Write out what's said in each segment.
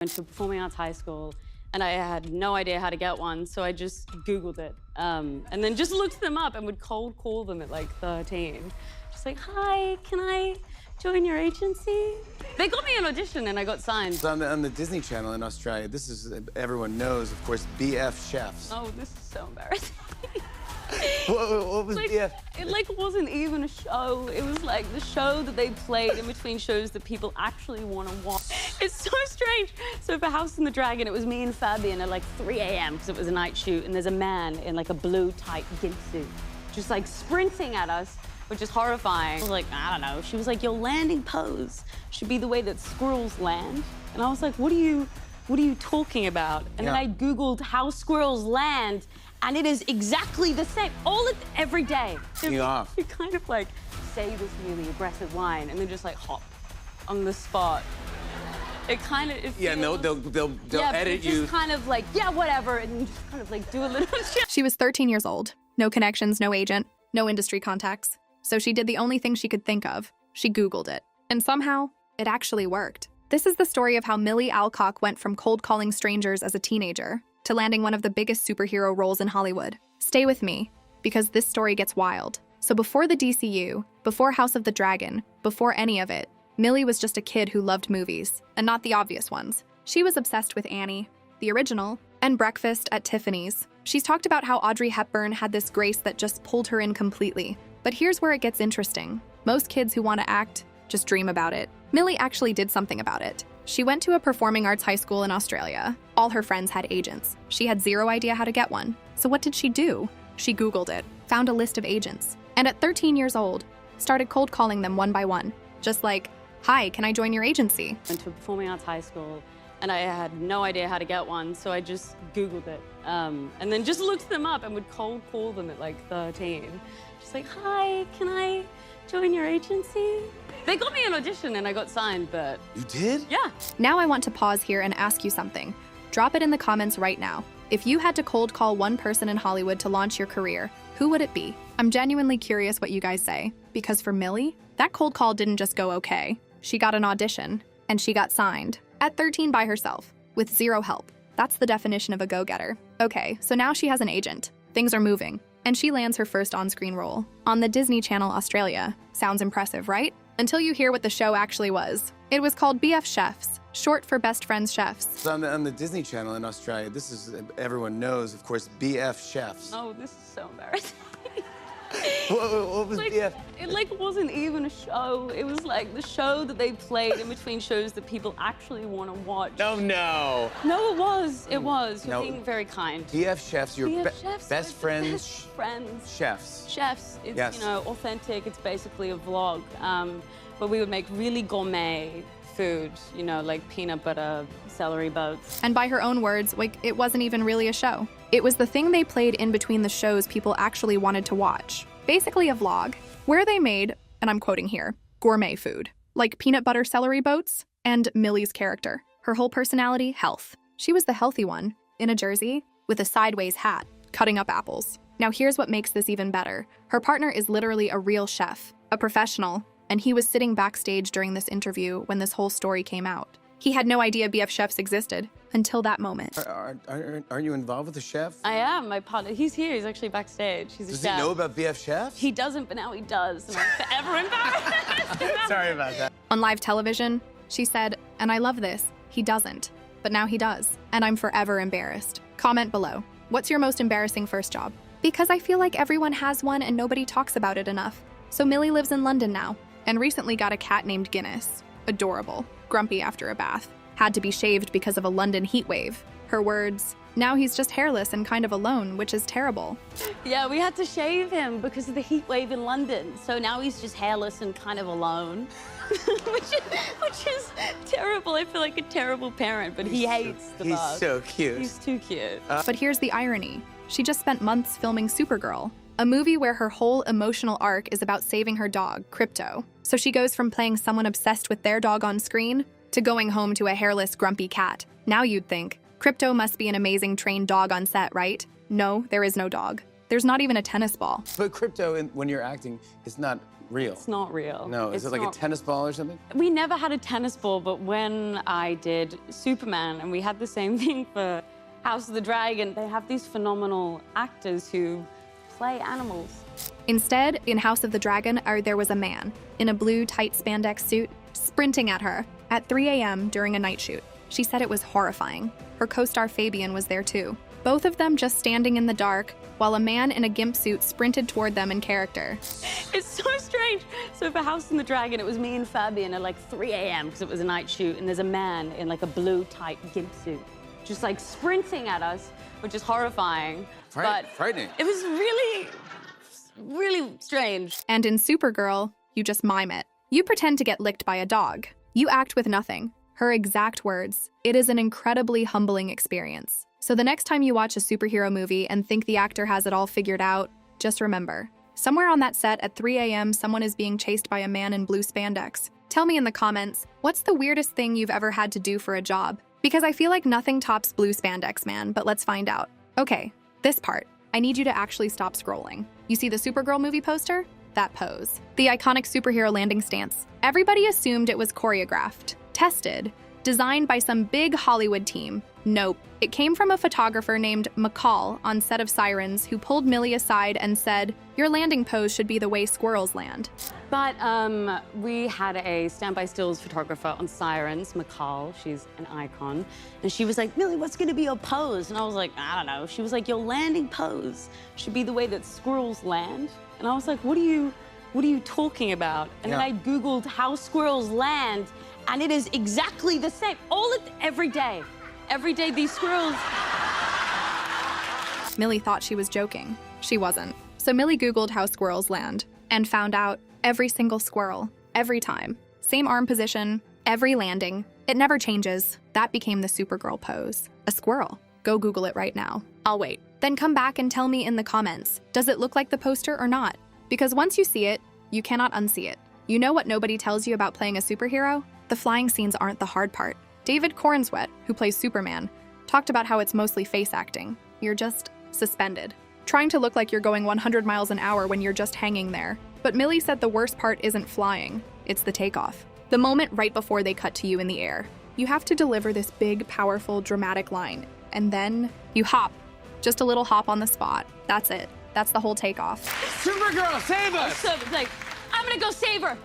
Went to performing arts high school and I had no idea how to get one, so I just Googled it and then just looked them up and would cold call them at like 13. Just like, hi, can I join your agency? They got me an audition and I got signed. It's on the Disney Channel in Australia. This is, everyone knows, of course, BF Chefs. Oh, this is so embarrassing. What was like, BF? It like wasn't even a show. It was like the show that they played in between shows that people actually want to watch. It's so strange. So for House and the Dragon, it was me and Fabian at like 3 a.m. because it was a night shoot, and there's a man in like a blue tight gimp suit just like sprinting at us, which is horrifying. I was like, I don't know. She was like, your landing pose should be the way that squirrels land. And I was like, what are you talking about? And then I Googled how squirrels land, and it is exactly the same, every day. You off. You kind of like say this really aggressive line and then just like hop on the spot. It kind of, Yeah, no, they'll edit you. Just kind of like, yeah, whatever, and just kind of like do a little shit. She was 13 years old. No connections, no agent, no industry contacts. So she did the only thing she could think of. She Googled it. And somehow, it actually worked. This is the story of how Milly Alcock went from cold calling strangers as a teenager to landing one of the biggest superhero roles in Hollywood. Stay with me, because this story gets wild. So before the DCU, before House of the Dragon, before any of it, Milly was just a kid who loved movies, and not the obvious ones. She was obsessed with Annie, the original, and Breakfast at Tiffany's. She's talked about how Audrey Hepburn had this grace that just pulled her in completely. But here's where it gets interesting. Most kids who want to act just dream about it. Milly actually did something about it. She went to a performing arts high school in Australia. All her friends had agents. She had zero idea how to get one. So what did she do? She Googled it, found a list of agents, and at 13 years old, started cold calling them one by one. Just like, hi, can I join your agency? Went to a performing arts high school and I had no idea how to get one, so I just Googled it and then just looked them up and would cold call them at like 13. Just like, hi, can I join your agency? They got me an audition and I got signed, but... You did? Yeah. Now I want to pause here and ask you something. Drop it in the comments right now. If you had to cold call one person in Hollywood to launch your career, who would it be? I'm genuinely curious what you guys say, because for Milly, that cold call didn't just go okay. She got an audition, and she got signed. At 13 by herself, with zero help. That's the definition of a go-getter. Okay, so now she has an agent. Things are moving, and she lands her first on-screen role on the Disney Channel Australia. Sounds impressive, right? Until you hear what the show actually was. It was called BF Chefs, short for Best Friends Chefs. It's on the Disney Channel in Australia. This is, everyone knows, of course, BF Chefs. Oh, this is so embarrassing. What was like, BF? It like wasn't even a show. It was like the show that they played in between shows that people actually want to watch. Oh, no. No, it was. It was. You're No. being very kind. BF Chefs, your BF Chefs, best friends. Best friends. Chefs. Chefs. It's, Yes. you know, authentic. It's basically a vlog. But we would make really gourmet food, you know, like peanut butter, celery boats. And by her own words, like, it wasn't even really a show. It was the thing they played in between the shows people actually wanted to watch. Basically a vlog, where they made, and I'm quoting here, gourmet food, like peanut butter celery boats, and Milly's character. Her whole personality, health. She was the healthy one, in a jersey, with a sideways hat, cutting up apples. Now here's what makes this even better. Her partner is literally a real chef, a professional, and he was sitting backstage during this interview when this whole story came out. He had no idea BF Chefs existed until that moment. Aren't you involved with the chef? I am. My partner, he's here. He's actually backstage. He's a Does chef. he know about BF Chefs? He doesn't, but now he does, and I'm forever embarrassed. Sorry about that. On live television, she said, and I love this, he doesn't, but now he does, and I'm forever embarrassed. Comment below. What's your most embarrassing first job? Because I feel like everyone has one and nobody talks about it enough. So Milly lives in London now, and recently got a cat named Guinness. Adorable. Grumpy after a bath. Had to be shaved because of a London heat wave. Her words, now he's just hairless and kind of alone, which is terrible. Yeah, we had to shave him because of the heat wave in London. So now he's just hairless and kind of alone, which is terrible. I feel like a terrible parent, but he hates the bug. He's so cute. He's too cute. But here's the irony. She just spent months filming Supergirl, a movie where her whole emotional arc is about saving her dog, Crypto. So she goes from playing someone obsessed with their dog on screen to going home to a hairless, grumpy cat. Now you'd think, Crypto must be an amazing trained dog on set, right? No, there is no dog. There's not even a tennis ball. But Crypto, when you're acting, it's not real. It's not real. No, is it like a tennis ball or something? We never had a tennis ball, but when I did Superman, and we had the same thing for House of the Dragon, they have these phenomenal actors who play animals. Instead, in House of the Dragon, there was a man in a blue, tight spandex suit sprinting at her at 3 a.m. during a night shoot. She said it was horrifying. Her co-star Fabian was there too. Both of them just standing in the dark while a man in a gimp suit sprinted toward them in character. It's so strange. So for House of the Dragon, it was me and Fabian at like 3 a.m. because it was a night shoot, and there's a man in like a blue, tight gimp suit just like sprinting at us, which is horrifying. Frightening. It was really, really strange. And in Supergirl, you just mime it. You pretend to get licked by a dog. You act with nothing. Her exact words. It is an incredibly humbling experience. So the next time you watch a superhero movie and think the actor has it all figured out, just remember, somewhere on that set at 3 a.m., someone is being chased by a man in blue spandex. Tell me in the comments, what's the weirdest thing you've ever had to do for a job? Because I feel like nothing tops blue spandex, man, but let's find out. Okay, this part. I need you to actually stop scrolling. You see the Supergirl movie poster? That pose. The iconic superhero landing stance. Everybody assumed it was choreographed, tested, designed by some big Hollywood team. Nope. It came from a photographer named McCall on set of Sirens who pulled Milly aside and said, "Your landing pose should be the way squirrels land." But we had a standby stills photographer on Sirens, McCall. She's an icon. And she was like, "Milly, what's gonna be your pose?" And I was like, "I don't know." She was like, "Your landing pose should be the way that squirrels land." And I was like, what are you talking about? And then I Googled how squirrels land, and it is exactly the same. Every day. Every day, these squirrels. Milly thought she was joking. She wasn't. So Milly Googled how squirrels land and found out every single squirrel, every time. Same arm position, every landing. It never changes. That became the Supergirl pose. A squirrel. Go Google it right now. I'll wait. Then come back and tell me in the comments, does it look like the poster or not? Because once you see it, you cannot unsee it. You know what nobody tells you about playing a superhero? The flying scenes aren't the hard part. David Cornswet, who plays Superman, talked about how it's mostly face acting. You're just suspended, trying to look like you're going 100 miles an hour when you're just hanging there. But Milly said the worst part isn't flying, it's the takeoff. The moment right before they cut to you in the air. You have to deliver this big, powerful, dramatic line, and then you hop. Just a little hop on the spot. That's it. That's the whole takeoff. Supergirl, save us! So it's like, I'm gonna go save her.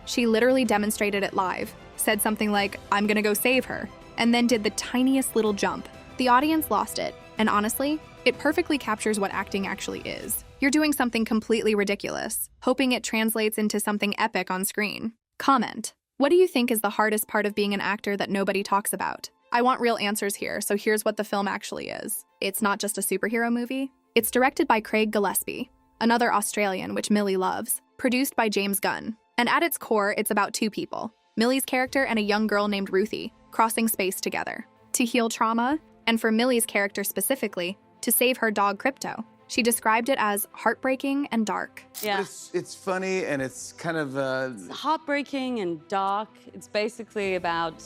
She literally demonstrated it live, said something like, "I'm gonna go save her," and then did the tiniest little jump. The audience lost it, and honestly, it perfectly captures what acting actually is. You're doing something completely ridiculous, hoping it translates into something epic on screen. Comment. What do you think is the hardest part of being an actor that nobody talks about? I want real answers here, so here's what the film actually is. It's not just a superhero movie. It's directed by Craig Gillespie, another Australian, which Milly loves, produced by James Gunn. And at its core, it's about two people, Milly's character and a young girl named Ruthie, crossing space together to heal trauma, and for Milly's character specifically, to save her dog Crypto. She described it as heartbreaking and dark. Yeah. It's funny and it's kind of... It's heartbreaking and dark. It's basically about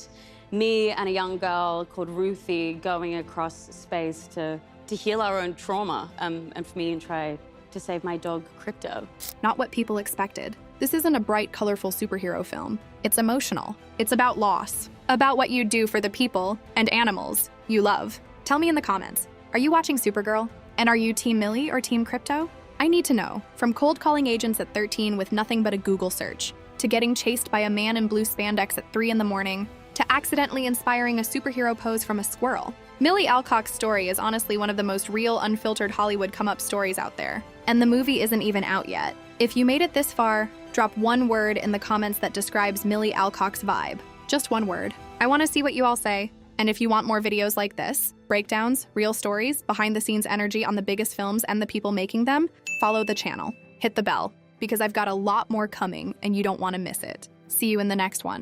me and a young girl called Ruthie going across space to heal our own trauma, and for me and try to save my dog Crypto. Not what people expected. This isn't a bright, colorful superhero film. It's emotional. It's about loss, about what you do for the people and animals you love. Tell me in the comments, are you watching Supergirl? And are you Team Milly or Team Crypto? I need to know. From cold calling agents at 13 with nothing but a Google search, to getting chased by a man in blue spandex at 3 in the morning, to accidentally inspiring a superhero pose from a squirrel. Milly Alcock's story is honestly one of the most real, unfiltered Hollywood come-up stories out there. And the movie isn't even out yet. If you made it this far, drop one word in the comments that describes Milly Alcock's vibe. Just one word. I want to see what you all say. And if you want more videos like this, breakdowns, real stories, behind-the-scenes energy on the biggest films and the people making them, follow the channel. Hit the bell, because I've got a lot more coming and you don't want to miss it. See you in the next one.